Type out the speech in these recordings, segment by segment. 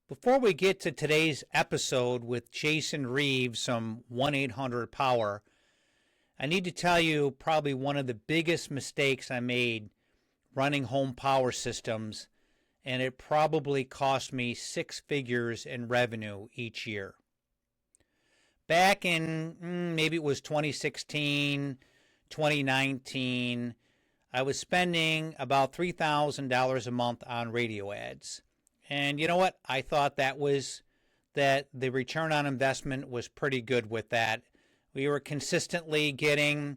Before we get to today's episode with Jason Reeves from 1-800-POWER, I need to tell you probably one of the biggest mistakes I made running home power systems, and it probably cost me six figures in revenue each year. Back in maybe it was 2016, 2019, I was spending about $3,000 a month on radio ads. And you know what? I thought that the return on investment was pretty good with that. We were consistently getting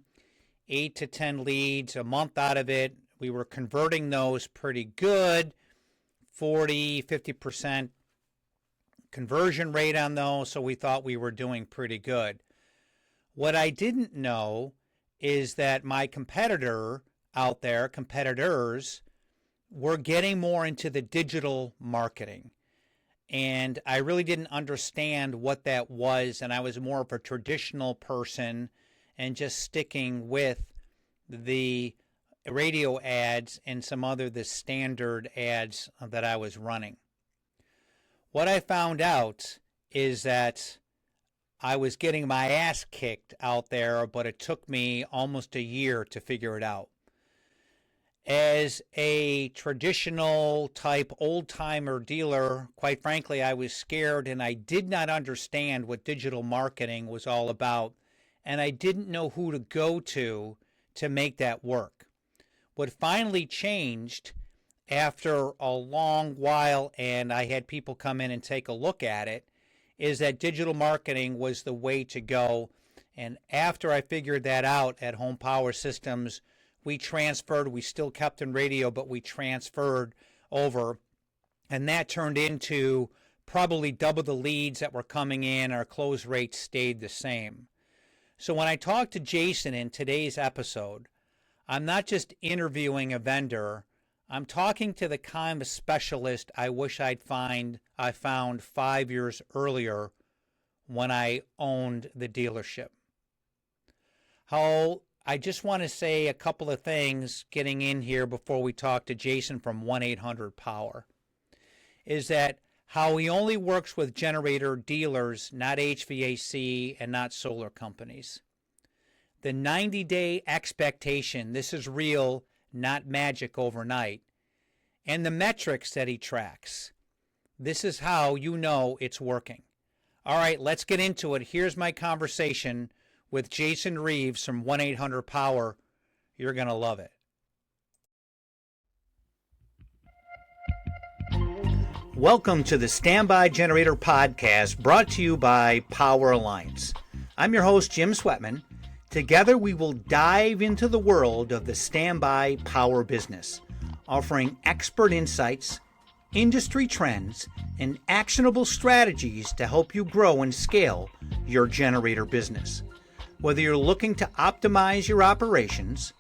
8 to 10 leads a month out of it. We were converting those pretty good, 40, 50% conversion rate on those, so we thought we were doing pretty good. What I didn't know is that my competitors, were getting more into the digital marketing. And I really didn't understand what that was, and I was more of a traditional person and just sticking with the radio ads and some other the standard ads that I was running. What I found out is that I was getting my ass kicked out there, but it took me almost a year to figure it out. As a traditional type old-timer dealer, quite frankly, I was scared and I did not understand what digital marketing was all about, and I didn't know who to go to make that work. What finally changed after a long while, and I had people come in and take a look at it, is that digital marketing was the way to go. And after I figured that out at Home Power Systems, we still kept in radio, but we transferred over. And that turned into probably double the leads that were coming in. Our close rates stayed the same. So when I talked to Jason in today's episode, I'm not just interviewing a vendor. I'm talking to the kind of specialist I wish I found 5 years earlier when I owned the dealership. I just want to say a couple of things getting in here before we talk to Jason from 1-800-POWER, is that how he only works with generator dealers, not HVAC and not solar companies. The 90-day expectation, this is real, not magic overnight, and the metrics that he tracks. This is how you know it's working. All right, let's get into it. Here's my conversation with Jason Reeves from 1-800-POWER. You're going to love it. Welcome to the Standby Generator Podcast, brought to you by Power Alliance. I'm your host, Jim Swetman. Together we will dive into the world of the standby power business, offering expert insights, industry trends, and actionable strategies to help you grow and scale your generator business. Whether you're looking to optimize your operations,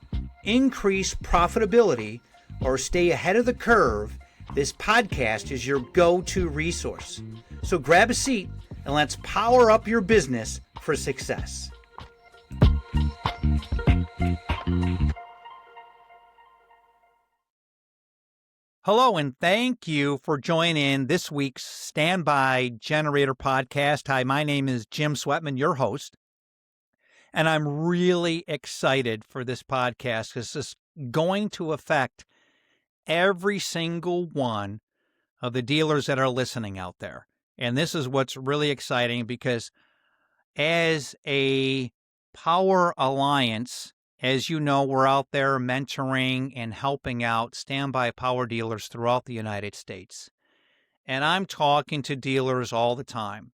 increase profitability, or stay ahead of the curve, this podcast is your go-to resource. So grab a seat and let's power up your business for success. Hello, and thank you for joining this week's Standby Generator Podcast. Hi, my name is Jim Swetman, your host. And I'm really excited for this podcast because it's going to affect every single one of the dealers that are listening out there. And this is what's really exciting because as a Power Alliance, as you know, we're out there mentoring and helping out standby power dealers throughout the United States. And I'm talking to dealers all the time.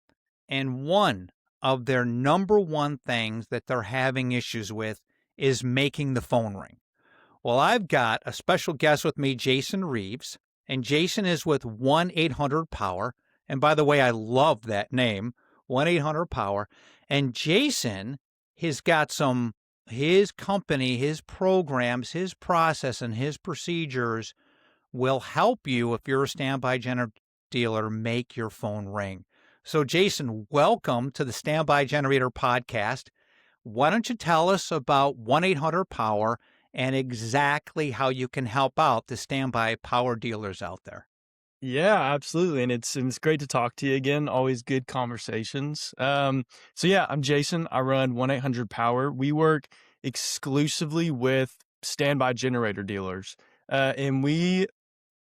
And one of their number one things that they're having issues with is making the phone ring. Well, I've got a special guest with me, Jason Reeves, and Jason is with 1-800-POWER. And by the way, I love that name, 1-800-POWER. And Jason has got his company, his programs, his process, and his procedures will help you if you're a standby generator dealer make your phone ring. So, Jason, welcome to the Standby Generator Podcast. Why don't you tell us about 1-800-POWER and exactly how you can help out the standby power dealers out there? Yeah, absolutely. And it's great to talk to you again. Always good conversations. So yeah, I'm Jason. I run 1-800 Power. We work exclusively with standby generator dealers. And we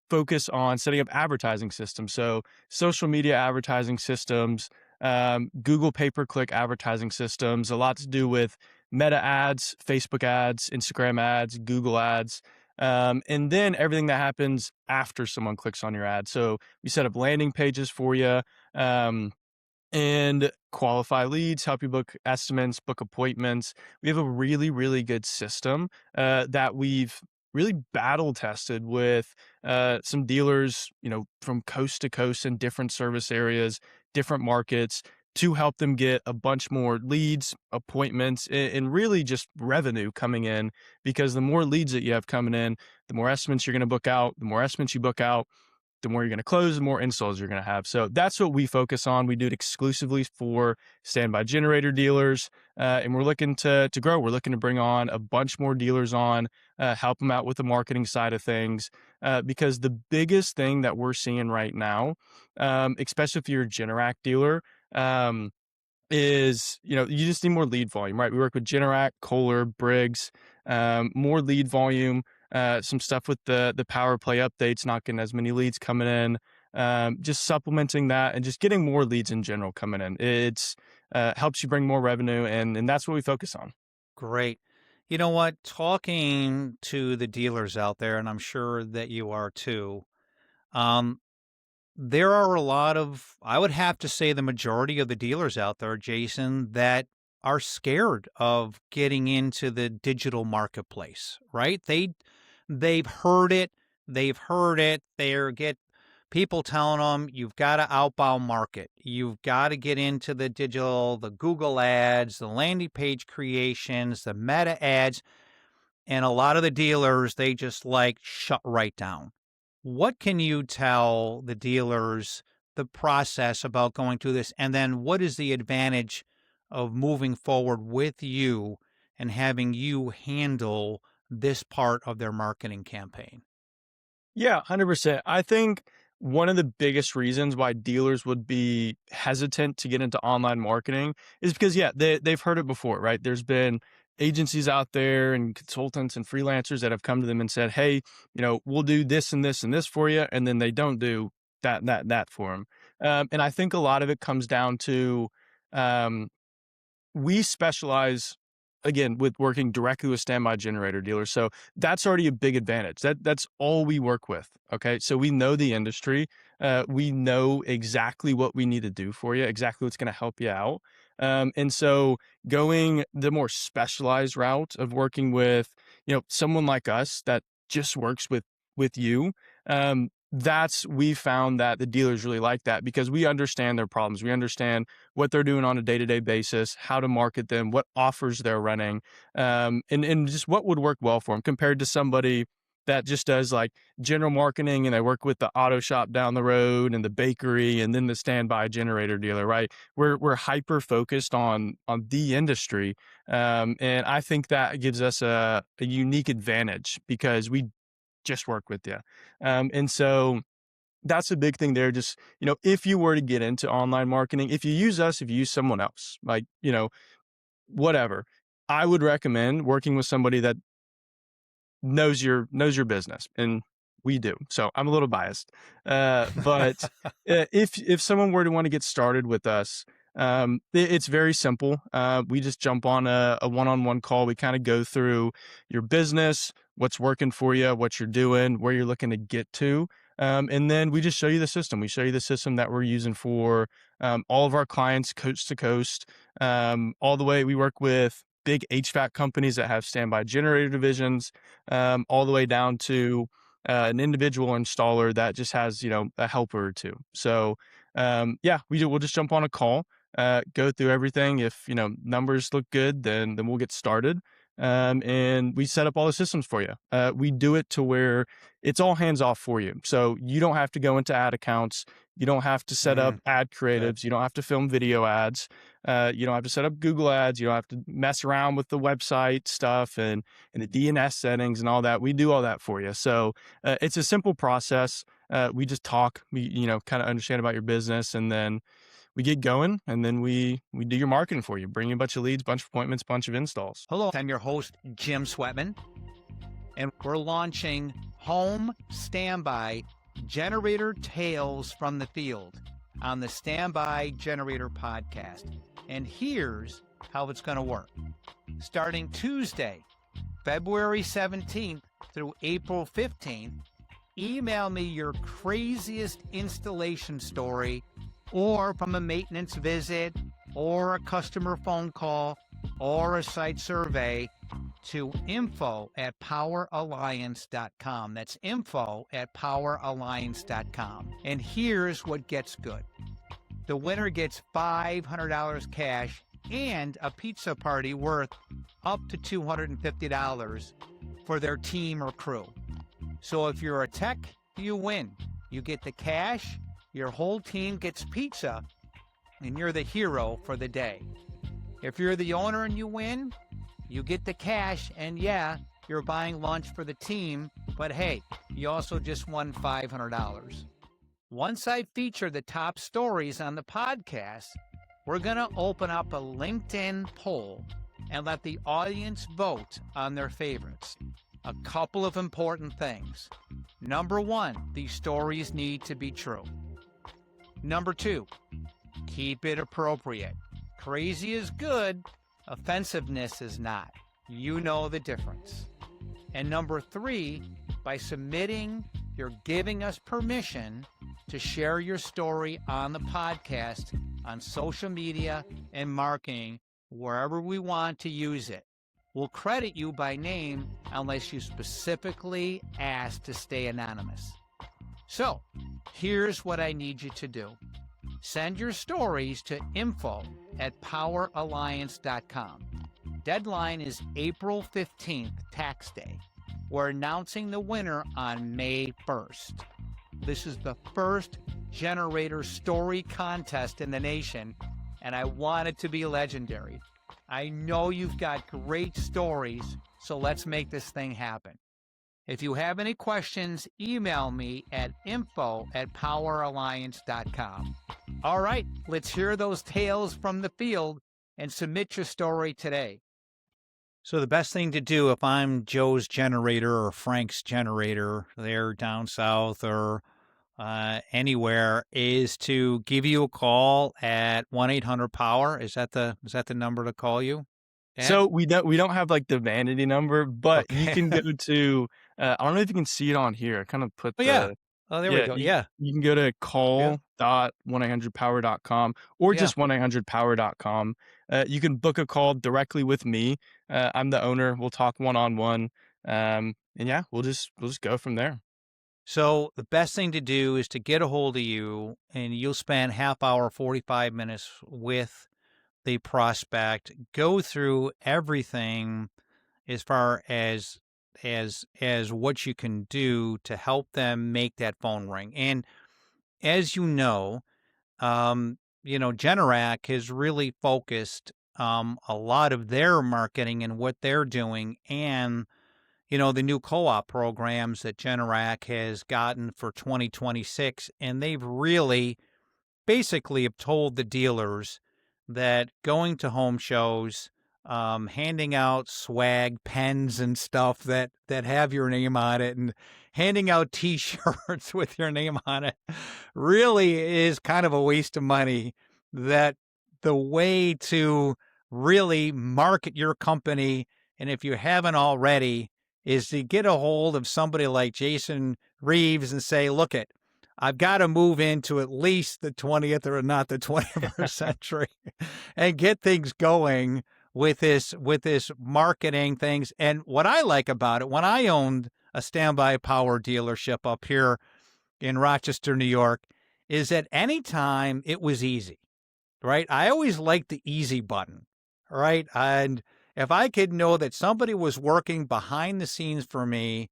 focus on setting up advertising systems. So social media advertising systems, Google pay-per-click advertising systems, a lot to do with Meta ads, Facebook ads, Instagram ads, Google ads, and then everything that happens after someone clicks on your ad. So we set up landing pages for you. Um, and qualify leads, help you book estimates, book appointments. We have a really, really good system that we've really battle tested with some dealers, from coast to coast in different service areas, different markets to help them get a bunch more leads, appointments, and really just revenue coming in. Because the more leads that you have coming in, the more estimates you're going to book out, the more estimates you book out, the more you're going to close, the more installs you're going to have. So that's what we focus on. We do it exclusively for standby generator dealers, and we're looking to grow. We're looking to bring on a bunch more dealers on, help them out with the marketing side of things, because the biggest thing that we're seeing right now, especially if you're a Generac dealer, um, is, you just need more lead volume, right? We work with Generac, Kohler, Briggs, more lead volume, some stuff with the power play updates, not getting as many leads coming in, just supplementing that and just getting more leads in general coming in. It's helps you bring more revenue, and that's what we focus on. Great. You know what? Talking to the dealers out there, and I'm sure that you are too, um, there are a lot of, I would have to say, the majority of the dealers out there, Jason, that are scared of getting into the digital marketplace, right? They've heard it, They're get people telling them you've got to outbound market. You've got to get into the digital, the Google ads, the landing page creations, the meta ads, and a lot of the dealers, they just like shut right down. What can you tell the dealers the process about going through this? And then what is the advantage of moving forward with you and having you handle this part of their marketing campaign? Yeah, 100%. I think one of the biggest reasons why dealers would be hesitant to get into online marketing is because, yeah, they've heard it before, right? There's been agencies out there and consultants and freelancers that have come to them and said, hey, we'll do this and this and this for you. And then they don't do that for them. And I think a lot of it comes down to, um, we specialize, again, with working directly with standby generator dealers. So that's already a big advantage. That's all we work with. Okay. So we know the industry. We know exactly what we need to do for you, exactly what's going to help you out. And so going the more specialized route of working with, someone like us that just works with you, that's we found that the dealers really like that because we understand their problems. We understand what they're doing on a day-to-day basis, how to market them, what offers they're running, and just what would work well for them compared to somebody that just does like general marketing and they work with the auto shop down the road and the bakery and then the standby generator dealer, right? We're hyper focused on the industry, and I think that gives us a unique advantage because we just work with you, and so that's a big thing there. Just, if you were to get into online marketing, if you use us, if you use someone else, like, whatever, I would recommend working with somebody that knows your business, and we do. So I'm a little biased, but if someone were to want to get started with us, it's very simple. We just jump on a one-on-one call. We kind of go through your business, what's working for you, what you're doing, where you're looking to get to. And then we just show you the system. We show you the system that we're using for all of our clients, coast to coast, all the way. We work with big HVAC companies that have standby generator divisions, all the way down to an individual installer that just has, a helper or two. So, yeah, we'll just jump on a call, go through everything. If, numbers look good, then we'll get started. And we set up all the systems for you. We do it to where it's all hands off for you. So you don't have to go into ad accounts. You don't have to set up Mm, ad good. creatives. You don't have to film video ads. You don't have to set up Google ads. You don't have to mess around with the website stuff and the DNS settings and all that. We do all that for you. So it's a simple process. We just talk, kind of understand about your business, and then we get going, and then we do your marketing for you, bring you a bunch of leads, bunch of appointments, bunch of installs. Hello, I'm your host, Jim Swetman, and we're launching Home Standby Generator Tales from the Field on the Standby Generator podcast. And here's how it's going to work. Starting Tuesday, February 17th through April 15th, email me your craziest installation story, or from a maintenance visit, or a customer phone call, or a site survey to info@poweralliance.com. That's info@poweralliance.com. And here's what gets good. The winner gets $500 cash and a pizza party worth up to $250 for their team or crew. So if you're a tech, you win. You get the cash, your whole team gets pizza, and you're the hero for the day. If you're the owner and you win, you get the cash, and yeah, you're buying lunch for the team, but hey, you also just won $500. Once I feature the top stories on the podcast, we're going to open up a LinkedIn poll and let the audience vote on their favorites. A couple of important things. Number one, these stories need to be true. Number two, keep it appropriate. Crazy is good, offensiveness is not. You know the difference. And number three, by submitting, you're giving us permission to share your story on the podcast, on social media, and marketing, wherever we want to use it. We'll credit you by name unless you specifically ask to stay anonymous. So, here's what I need you to do. Send your stories to info@poweralliance.com. Deadline is April 15th, tax day. We're announcing the winner on May 1st. This is the first generator story contest in the nation, and I want it to be legendary. I know you've got great stories, so let's make this thing happen. If you have any questions, email me at info@poweralliance.com. All right, let's hear those tales from the field and submit your story today. So the best thing to do if I'm Joe's generator or Frank's generator there down south or anywhere is to give you a call at 1-800-POWER. Is that the number to call you? Dad? So we don't have like the vanity number, but Okay. you can go to I don't know if you can see it on here. I kind of put Oh, yeah. Oh, there we go. You can go to call.1800power.com or just 1800power.com. You can book a call directly with me. I'm the owner. We'll talk one-on-one. And yeah, we'll just go from there. So the best thing to do is to get a hold of you, and you'll spend half hour, 45 minutes with the prospect, go through everything as far as what you can do to help them make that phone ring. And as Generac has really focused a lot of their marketing and what they're doing, and the new co-op programs that Generac has gotten for 2026, and they've really basically have told the dealers that going to home shows, handing out swag pens and stuff that have your name on it, and handing out T-shirts with your name on it really is kind of a waste of money. That the way to really market your company, and if you haven't already, is to get a hold of somebody like Jason Reeves and say, look I've got to move into at least the 20th or not the 21st century and get things going with this marketing things. And what I like about it, when I owned a standby power dealership up here in Rochester, New York, is that anytime it was easy, right? I always liked the easy button, right? And if I could know that somebody was working behind the scenes for me,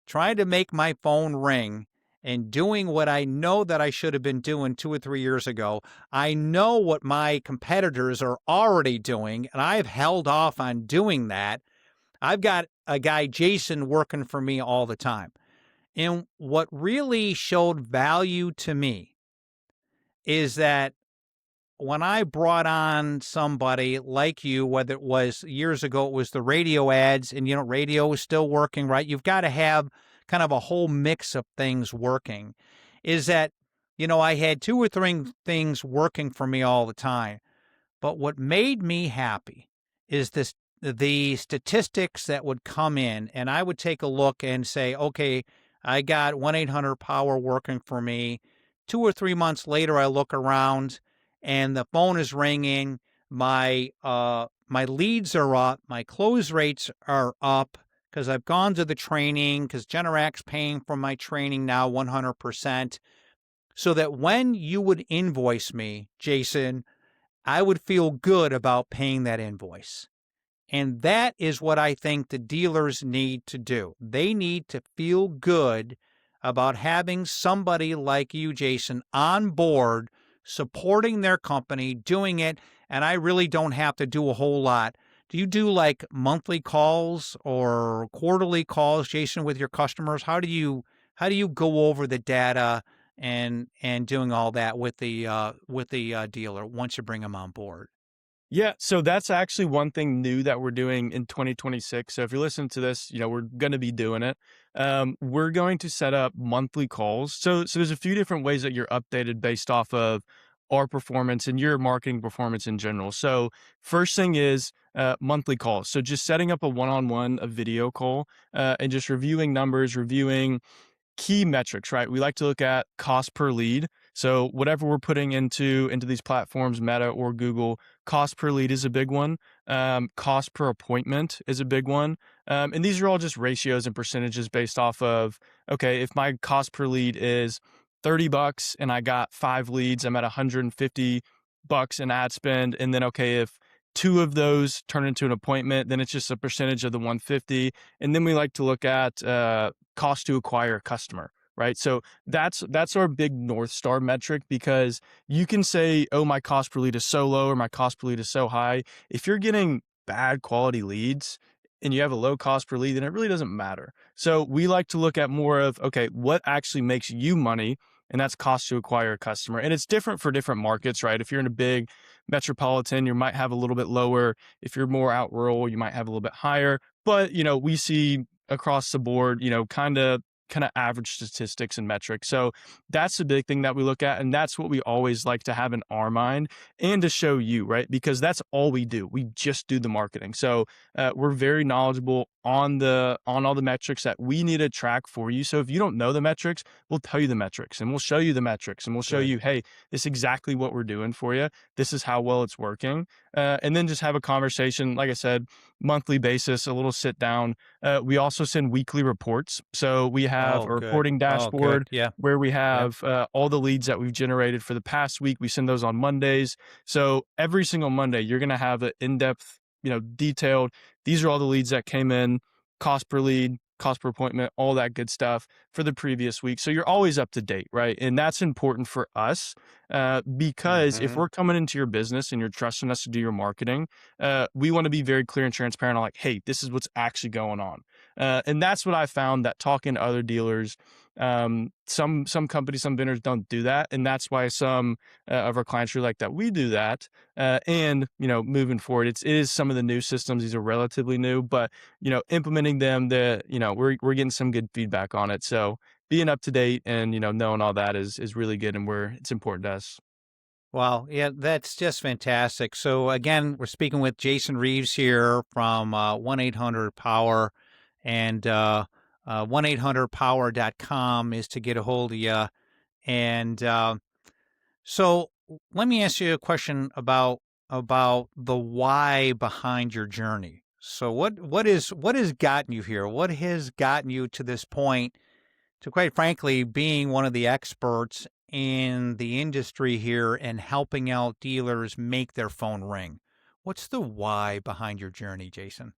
trying to make my phone ring and doing what I know that I should have been doing 2 or 3 years ago, I know what my competitors are already doing, and I've held off on doing that. I've got a guy, Jason, working for me all the time. And what really showed value to me is that when I brought on somebody like you, whether it was years ago, it was the radio ads, and radio was still working, right? You've got to have kind of a whole mix of things working. Is that, I had two or three things working for me all the time. But what made me happy is the statistics that would come in, and I would take a look and say, okay, I got 1-800-POWER working for me. 2 or 3 months later, I look around and the phone is ringing. My leads are up. My close rates are up because I've gone to the training, because Generac's paying for my training now 100%. So that when you would invoice me, Jason, I would feel good about paying that invoice. And that is what I think the dealers need to do. They need to feel good about having somebody like you, Jason, on board, supporting their company, doing it. And I really don't have to do a whole lot. Do you do like monthly calls or quarterly calls, Jason, with your customers? How do you go over the data and doing all that with the dealer once you bring them on board? Yeah, so that's actually one thing new that we're doing in 2026. So if you're listening to this, we're going to be doing it. We're going to set up monthly calls. So there's a few different ways that you're updated based off of our performance and your marketing performance in general. So first thing is monthly calls. So just setting up a one-on-one, a video call, and just reviewing numbers, reviewing key metrics, right? We like to look at cost per lead. So whatever we're putting into these platforms, Meta or Google, cost per lead is a big one. Cost per appointment is a big one. And these are all just ratios and percentages based off of, okay, if my cost per lead is $30 and I got 5 leads, I'm at $150 in ad spend. And then, okay, if two of those turn into an appointment, then it's just a percentage of the 150. And then we like to look at cost to acquire a customer, right? So that's our big North Star metric, because you can say, oh, my cost per lead is so low or my cost per lead is so high. If you're getting bad quality leads and you have a low cost per lead, then it really doesn't matter. So we like to look at more of, okay, what actually makes you money? And that's cost to acquire a customer. And it's different for different markets, right? If you're in a big metropolitan, you might have a little bit lower. If you're more out rural, you might have a little bit higher. But, we see across the board, kind of average statistics and metrics. So that's the big thing that we look at. And that's what we always like to have in our mind and to show you, right? Because that's all we do. We just do the marketing. So we're very knowledgeable on all the metrics that we need to track for you. So if you don't know the metrics, we'll tell you the metrics and we'll show you the metrics and we'll show Good. you, hey, this is exactly what we're doing for you. This is how well it's working. And then just have a conversation, like I said, monthly basis, a little sit down. We also send weekly reports. So we have Oh, a good. reporting Oh, good. dashboard Yeah. where we Yep. have all the leads that we've generated for the past week. We send those on Mondays. So every single Monday, you're going to have an in-depth, detailed, these are all the leads that came in, cost per lead, cost per appointment, all that good stuff for the previous week. So you're always up to date, right? And that's important for us because if Hmm. we're coming into your business and you're trusting us to do your marketing, we want to be very clear and transparent on like, hey, this is what's actually going on. And that's what I found, that talking to other dealers, some companies, some vendors don't do that. And that's why some of our clients really like that we do that. And, moving forward, it is some of the new systems. These are relatively new, but, implementing them, we're getting some good feedback on it. So being up to date and, knowing all that is really good. And it's important to us. Wow. Yeah, that's just fantastic. So again, we're speaking with Jason Reeves here from 1-800-POWER, and 1-800-POWER.com is to get a hold of you. And so let me ask you a question about the why behind your journey. So what has gotten you here? What has gotten you to this point, to quite frankly being one of the experts in the industry here and helping out dealers make their phone ring? What's the why behind your journey, Jason?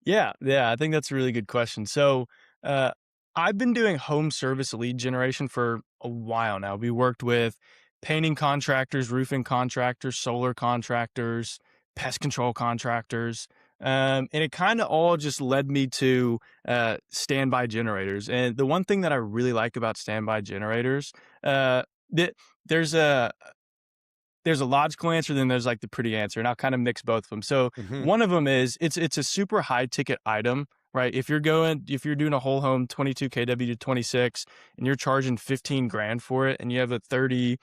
Yeah, I think that's a really good question. So, uh, I've been doing home service lead generation for a while now. We worked with painting contractors, roofing contractors, solar contractors, pest control contractors. And it kind of all just led me to standby generators. And the one thing that I really like about standby generators, that there's a there's a logical answer, then there's like the pretty answer, and I'll kind of mix both of them. So Hmm. one of them is it's a super high ticket item, right? If you're doing a whole home 22 kW to 26 and you're charging 15 grand for it and you have a 40%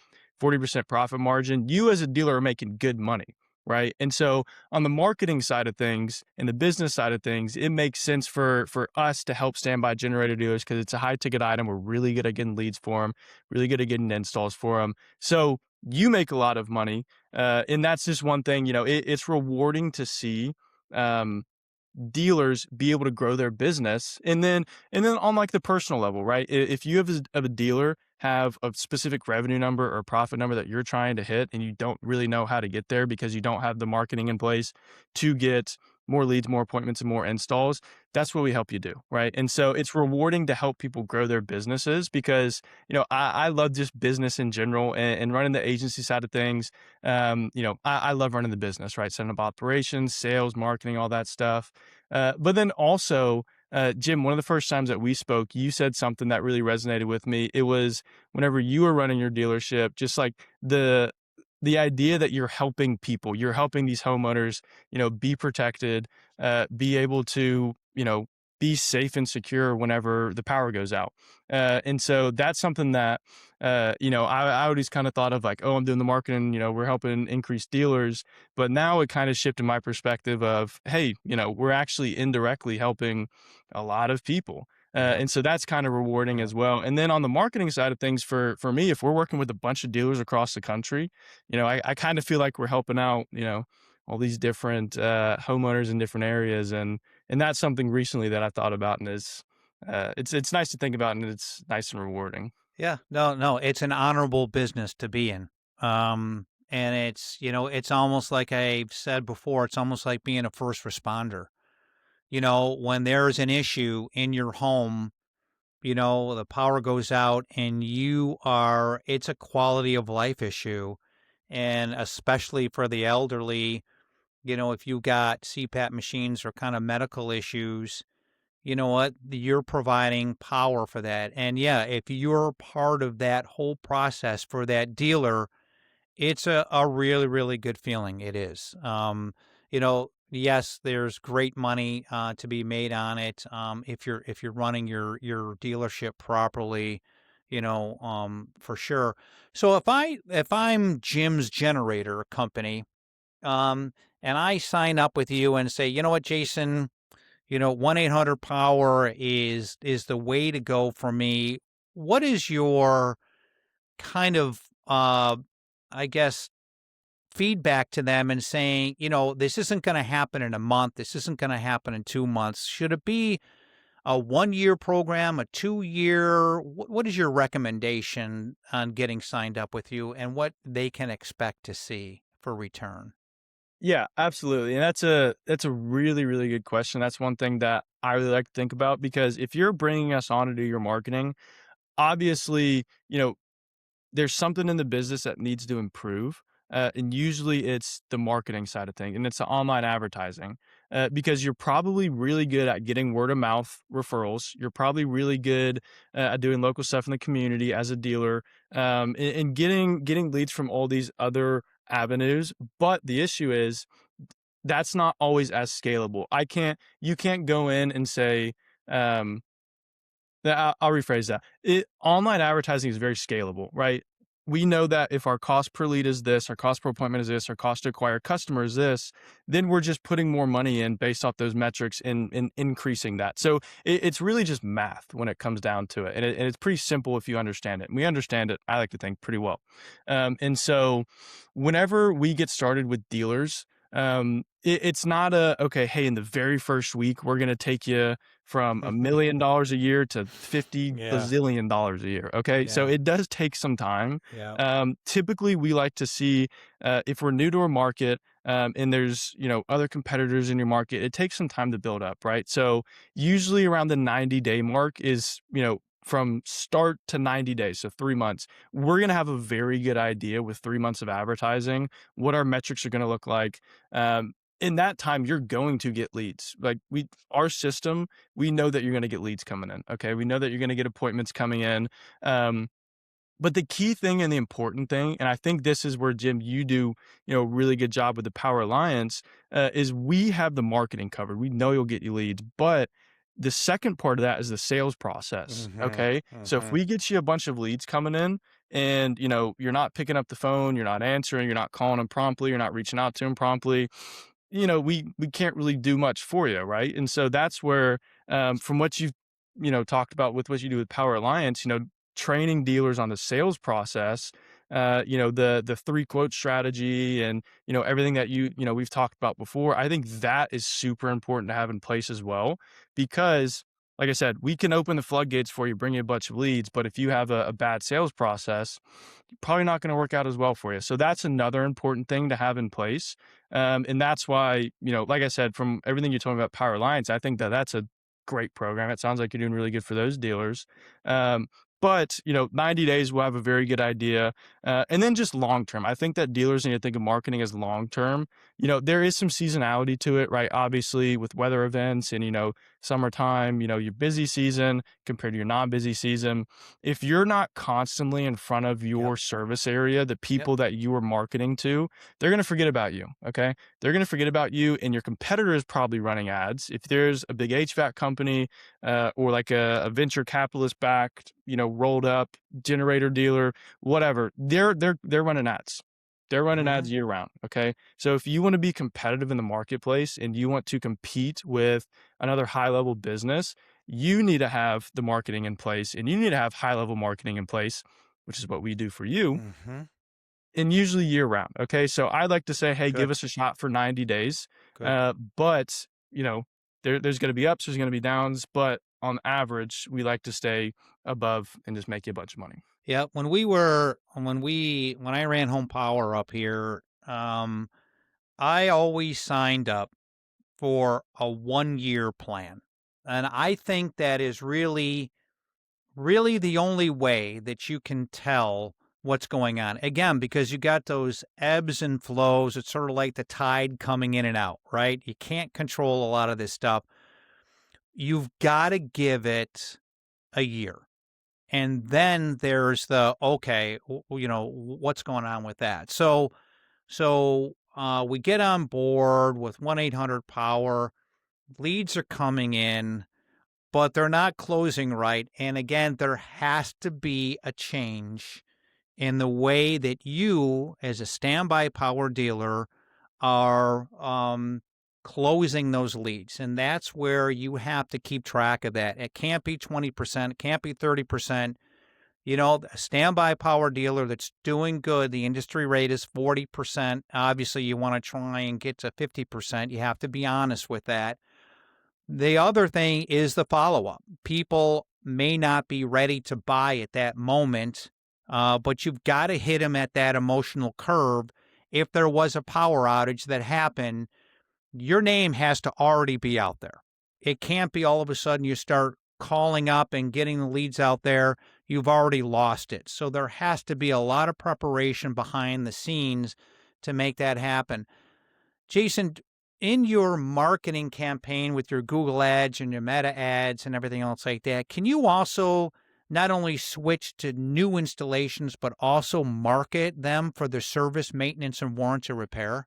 profit margin, you as a dealer are making good money, right? And so on the marketing side of things and the business side of things, it makes sense for us to help standby generator dealers because it's a high ticket item. We're really good at getting leads for them, really good at getting installs for them. So you make a lot of money, and that's just one thing. It's rewarding to see um, dealers be able to grow their business, and then on like the personal level, right? If you of a dealer have a specific revenue number or profit number that you're trying to hit, and you don't really know how to get there because you don't have the marketing in place to get more leads, more appointments, and more installs, that's what we help you do, right? And so it's rewarding to help people grow their businesses because I love just business in general and running the agency side of things. I love running the business, right? Setting up operations, sales, marketing, all that stuff. But then also, Jim, one of the first times that we spoke, you said something that really resonated with me. It was whenever you were running your dealership, just like the idea that you're helping people, you're helping these homeowners, be protected, be able to, be safe and secure whenever the power goes out. And so that's something that, I always kind of thought of like, oh, I'm doing the marketing, we're helping increase dealers. But now it kind of shifted my perspective of, hey, we're actually indirectly helping a lot of people. Yeah. And so that's kind of rewarding Yeah. as well. And then on the marketing side of things, for me, if we're working with a bunch of dealers across the country, I kind of feel like we're helping out, all these different homeowners in different areas, and that's something recently that I thought about, and is it's nice to think about, and it's nice and rewarding. Yeah. No, no, it's an honorable business to be in. And it's almost like I've said before, it's almost like being a first responder. When there's an issue in your home, the power goes out and it's a quality of life issue. And especially for the elderly, if you got CPAP machines or kind of medical issues, you know what? You're providing power for that. And yeah, if you're part of that whole process for that dealer, it's a really, really good feeling. It is. Yes, there's great money to be made on it. If you're running your dealership properly, for sure. So if I'm Jim's generator company, and I sign up with you and say, you know what, Jason, 1-800 power is the way to go for me. What is your kind of I guess feedback to them and saying, this isn't going to happen in a month. This isn't going to happen in 2 months. Should it be a 1 year program, a 2 year? What is your recommendation on getting signed up with you and what they can expect to see for return? Yeah, absolutely. And that's a really, really good question. That's one thing that I really like to think about because if you're bringing us on to do your marketing, obviously, there's something in the business that needs to improve. And usually it's the marketing side of things and it's the online advertising because you're probably really good at getting word of mouth referrals. You're probably really good at doing local stuff in the community as a dealer and getting leads from all these other avenues. But the issue is that's not always as scalable. You can't go in and say, um, I'll rephrase that. Online advertising is very scalable, right? We know that if our cost per lead is this, our cost per appointment is this, our cost to acquire customer is this, then we're just putting more money in based off those metrics and increasing that. So it's really just math when it comes down to it. And it's pretty simple if you understand it. And we understand it, I like to think, pretty well. And so whenever we get started with dealers, it's not okay, hey, in the very first week, we're going to take you from $1 million a year to 50 Yeah. bazillion dollars a year. Okay. So Yeah. it does take some time. Yeah. Typically we like to see, if we're new to a market, and there's, other competitors in your market, it takes some time to build up. Right. So usually around the 90-day mark is, from start to 90 days, so 3 months, we're going to have a very good idea with 3 months of advertising, what our metrics are going to look like. in that time, you're going to get leads. Like our system, we know that you're going to get leads coming in. Okay. We know that you're going to get appointments coming in. Um, but the key thing and the important thing, and I think this is where, Jim, you do, a really good job with the Power Alliance, is we have the marketing covered. We know you'll get you leads, but the second part of that is the sales process. Mhm. Okay. So if Mhm. we get you a bunch of leads coming in and, you're not picking up the phone, you're not answering, you're not calling them promptly, you're not reaching out to them promptly, we can't really do much for you, right? And so that's where, from what you've, talked about with what you do with Power Alliance, training dealers on the sales process, the 3 quote strategy and, everything that we've talked about before. I think that is super important to have in place as well, because like I said, we can open the floodgates for you, bring you a bunch of leads, but if you have a bad sales process, probably not going to work out as well for you. So that's another important thing to have in place. And that's why, like I said, from everything you told me about Power Alliance, I think that that's a great program. It sounds like you're doing really good for those dealers. But 90 days, we'll have a very good idea. And then just long term, I think that dealers need to think of marketing as long term. There is some seasonality to it, right? Obviously, with weather events and, summertime, your busy season compared to your non-busy season. If you're not constantly in front of Yep. your service area, the Yep. people that you are marketing to, they're going to forget about you. Okay. They're going to forget about you, and your competitor is probably running ads. If there's a big HVAC company, or like a venture capitalist backed, rolled up generator dealer, whatever, they're running ads. They're running ads Mhm. year round. Okay. So if you want to be competitive in the marketplace and you want to compete with another high level business, you need to have the marketing in place, and you need to have high level marketing in place, which is what we do for you, Mhm. and usually year round. Okay. So I like to say, hey, give Good. us a shot for 90 days. Good. But, there's going to be ups, there's going to be downs, but on average, we like to stay above and just make you a bunch of money. Yeah, when I ran Home Power up here, I always signed up for a 1-year plan. And I think that is really the only way that you can tell what's going on. Again, because you got those ebbs and flows. It's sort of like the tide coming in and out, right? You can't control a lot of this stuff. You've got to give it a year. And then there's the okay, what's going on with that? So we get on board with 1-800 Power. Leads are coming in, but they're not closing right. And again, there has to be a change in the way that you, as a standby power dealer, are closing those leads. And that's where you have to keep track of that. It can't be 20%, it can't be 30%. A standby power dealer that's doing good, the industry rate is 40%. Obviously, you want to try and get to 50%. You have to be honest with that. The other thing is the follow up. People may not be ready to buy at that moment, but you've got to hit them at that emotional curve. If there was a power outage that happened, your name has to already be out there. It can't be all of a sudden you start calling up and getting the leads out there. You've already lost it. So there has to be a lot of preparation behind the scenes to make that happen. Jason, in your marketing campaign with your Google ads and your Meta ads and everything else like that, can you also not only switch to new installations, but also market them for their service, maintenance, and warranty repair?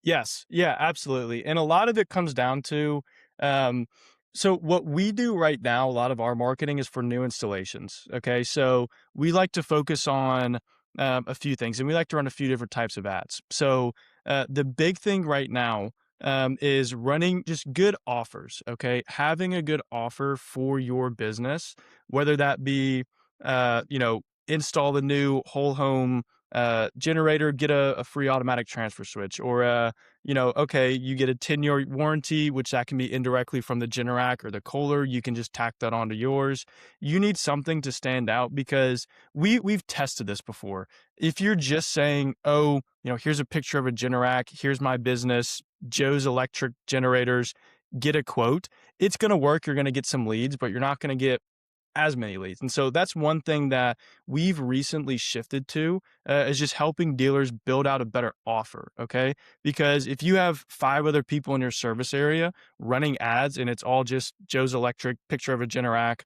Yes. Yeah, absolutely. And a lot of it comes down to, um, so what we do right now, a lot of our marketing is for new installations. Okay. So we like to focus on a few things, and we like to run a few different types of ads. So the big thing right now is running just good offers. Okay. Having a good offer for your business, whether that be, install the new whole home generator, get a free automatic transfer switch, or okay, you get a 10-year warranty, which that can be indirectly from the Generac or the Kohler. You can just tack that onto yours. You need something to stand out, because we've tested this before. If you're just saying, oh, here's a picture of a Generac, here's my business, Joe's Electric Generators, get a quote, it's going to work. You're going to get some leads, but you're not going to get as many leads. And so that's one thing that we've recently shifted to, is just helping dealers build out a better offer. Okay. Because if you have 5 other people in your service area running ads and it's all just Joe's Electric, picture of a Generac,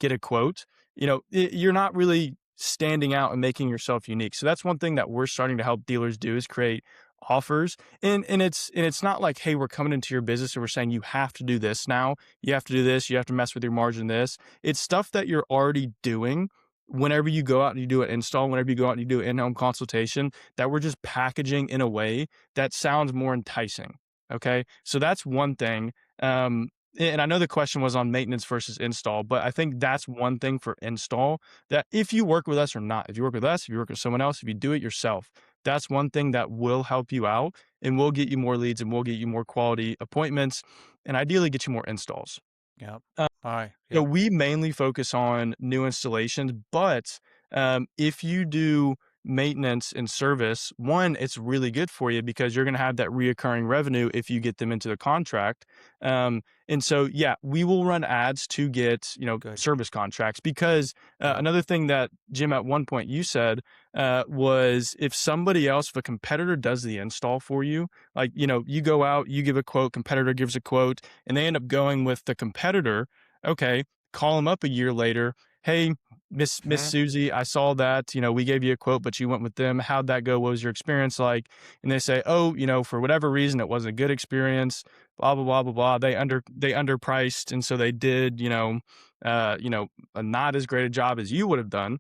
get a quote, you're not really standing out and making yourself unique. So that's one thing that we're starting to help dealers do, is create offers. And it's not like, hey, we're coming into your business and we're saying you have to do this now. You have to do this, you have to mess with your margin this. It's stuff that you're already doing whenever you go out and you do an install, whenever you go out and you do an in-home consultation, that we're just packaging in a way that sounds more enticing. Okay. So that's one thing. And I know the question was on maintenance versus install, but I think that's one thing for install, that if you work with us or not, if you work with us, if you work with someone else, if you do it yourself, that's one thing that will help you out and will get you more leads and will get you more quality appointments and ideally get you more installs. Yep. Uh, All right. so Yep. we mainly focus on new installations, but if you do maintenance and service, one, it's really good for you because you're going to have that reoccurring revenue if you get them into the contract. And so, yeah, we will run ads to get, Good. service contracts because Yep. another thing that Jim, at one point you said was if somebody else, if a competitor does the install for you, like, you go out, you give a quote, competitor gives a quote, and they end up going with the competitor. Okay, call them up a year later. Hey, Miss Hmm. Susie, I saw that, we gave you a quote, but you went with them. How'd that go? What was your experience like? And they say, oh, for whatever reason, it wasn't a good experience, blah, blah, blah, blah, blah. They underpriced. And so they did, a not as great a job as you would have done.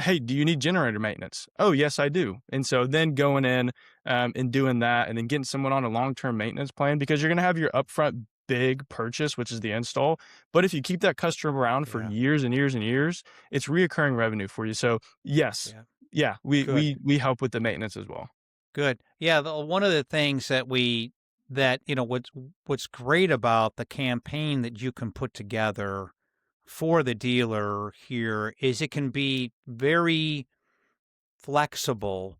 Hey, do you need generator maintenance? Oh, yes, I do. And so then going in and doing that and then getting someone on a long-term maintenance plan, because you're going to have your upfront big purchase, which is the install. But if you keep that customer around for Yeah. years and years and years, it's reoccurring revenue for you. So yes, Yeah. yeah, we Good. we we help with the maintenance as well. Good. Yeah. One of the things what's great about the campaign that you can put together for the dealer here is it can be very flexible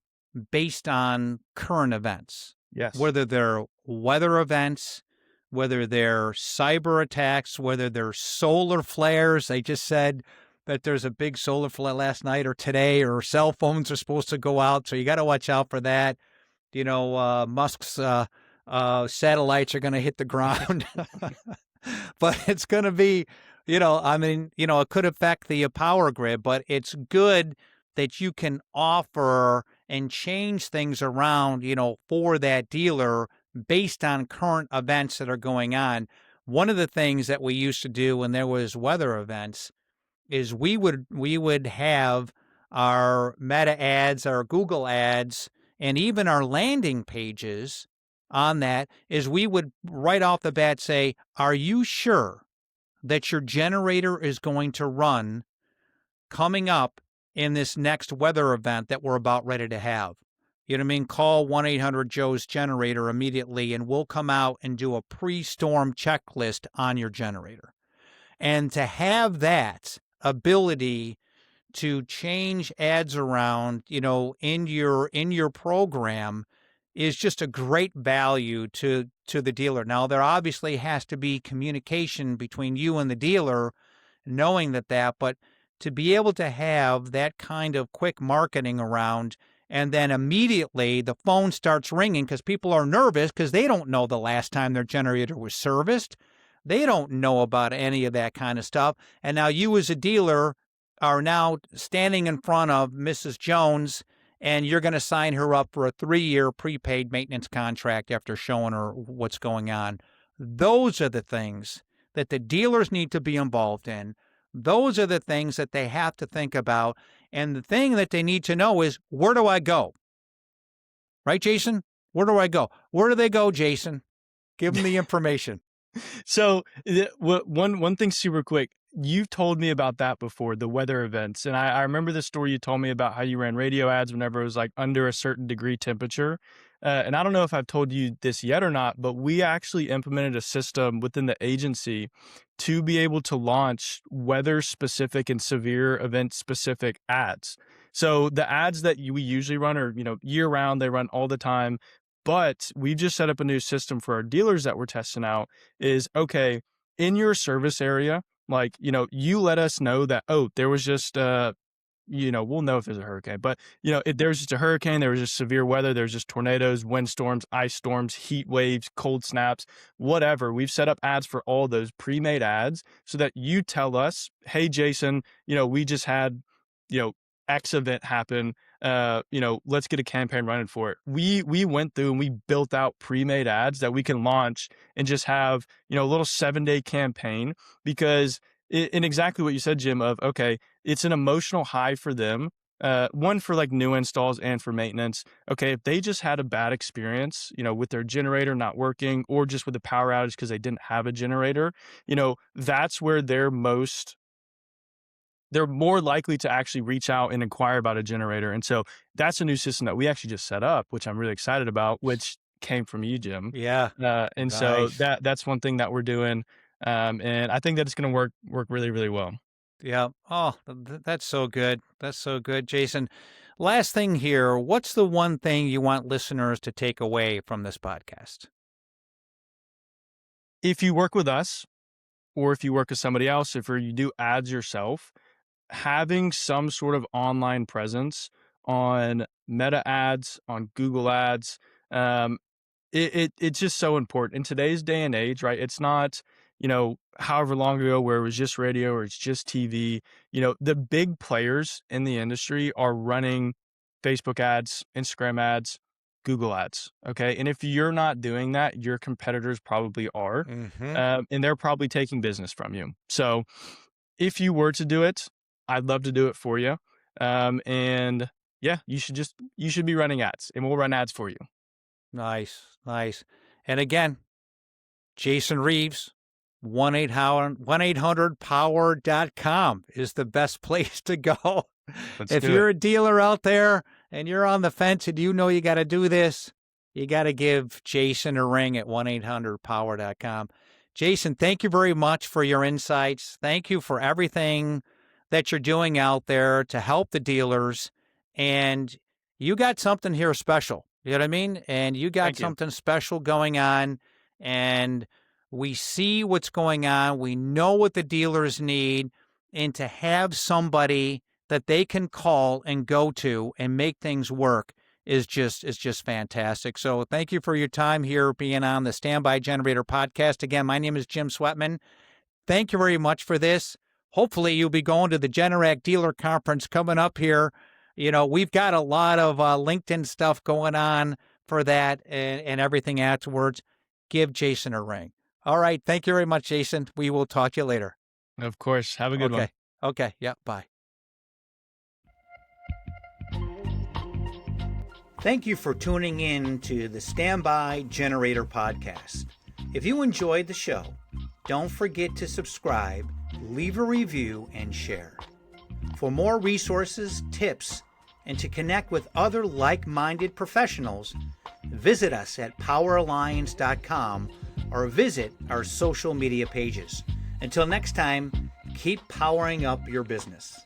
based on current events, Yes. whether they're weather events, whether they're cyber attacks, whether they're solar flares. They just said that there's a big solar flare last night or today, or cell phones are supposed to go out. So you got to watch out for that. Musk's satellites are going to hit the ground. But it's going to be, it could affect the power grid, but it's good that you can offer and change things around, for that dealer based on current events that are going on. One of the things that we used to do when there was weather events is we would have our Meta ads, our Google ads, and even our landing pages on that is we would right off the bat say, are you sure that your generator is going to run coming up in this next weather event that we're about ready to have? You know what I mean? Call 1-800-JOE's generator immediately, and we'll come out and do a pre-storm checklist on your generator. And to have that ability to change ads around, in your program is just a great value to the dealer. Now, there obviously has to be communication between you and the dealer, knowing that, but to be able to have that kind of quick marketing around, and then immediately the phone starts ringing because people are nervous because they don't know the last time their generator was serviced. They don't know about any of that kind of stuff. And now you as a dealer are now standing in front of Mrs. Jones, and you're going to sign her up for a 3-year prepaid maintenance contract after showing her what's going on. Those are the things that the dealers need to be involved in. Those are the things that they have to think about. And the thing that they need to know is, where do I go? Right, Jason? Where do I go? Where do they go, Jason? Give them the information. So one thing super quick, you've told me about that before, the weather events. And I remember the story you told me about how you ran radio ads whenever it was like under a certain degree temperature. And I don't know if I've told you this yet or not, but we actually implemented a system within the agency to be able to launch weather specific and severe event specific ads. So the ads that we usually run are, year round, they run all the time. But we just set up a new system for our dealers that we're testing out is, okay, in your service area, Like, you let us know that, oh, there was just we'll know if there's a hurricane, but if there was just a hurricane, there was just severe weather, there's just tornadoes, windstorms, ice storms, heat waves, cold snaps, whatever. We've set up ads for all those pre-made ads so that you tell us, hey, Jason, we just had, X event happen. Let's get a campaign running for it. We went through and we built out pre-made ads that we can launch and just have, a little 7-day campaign, because in exactly what you said, Jim, of, okay, it's an emotional high for them. One, for like new installs and for maintenance. Okay, if they just had a bad experience, with their generator not working, or just with the power outage because they didn't have a generator, that's where they're more likely to actually reach out and inquire about a generator. And so that's a new system that we actually just set up, which I'm really excited about, which came from you, Jim. Yeah. And Nice. so that's one thing that we're doing. And I think that it's going to work really, really well. Yeah. Oh, that's so good. That's so good, Jason. Last thing here, what's the one thing you want listeners to take away from this podcast? If you work with us, or if you work with somebody else, if you do ads yourself, having some sort of online presence on Meta ads, on Google ads, it's just so important in today's day and age, right? It's not, however long ago where it was just radio or it's just TV. The big players in the industry are running Facebook ads, Instagram ads, Google ads. Okay. And if you're not doing that, your competitors probably are, and they're probably taking business from you. So if you were to do it, I'd love to do it for you. And yeah, you should be running ads, and we'll run ads for you. Nice. And again, Jason Reeves, 1-800-power.com is the best place to go. If you're a dealer out there and you're on the fence and you got to do this, you got to give Jason a ring at 1-800-power.com. Jason, thank you very much for your insights. Thank you for everything that you're doing out there to help the dealers. And you got something here special. You know what I mean? And you got something special going on. And we see what's going on. We know what the dealers need. And to have somebody that they can call and go to and make things work is just fantastic. So thank you for your time here being on the Standby Generator podcast. Again, my name is Jim Swetman. Thank you very much for this. Hopefully you'll be going to the Generac Dealer Conference coming up here. We've got a lot of LinkedIn stuff going on for that and everything afterwards. Give Jason a ring. All right. Thank you very much, Jason. We will talk to you later. Of course. Have a good one. Okay. Yeah. Bye. Thank you for tuning in to the Standby Generator podcast. If you enjoyed the show, don't forget to subscribe, leave a review, and share. For more resources, tips, and to connect with other like-minded professionals, visit us at poweralliance.com or visit our social media pages. Until next time, keep powering up your business.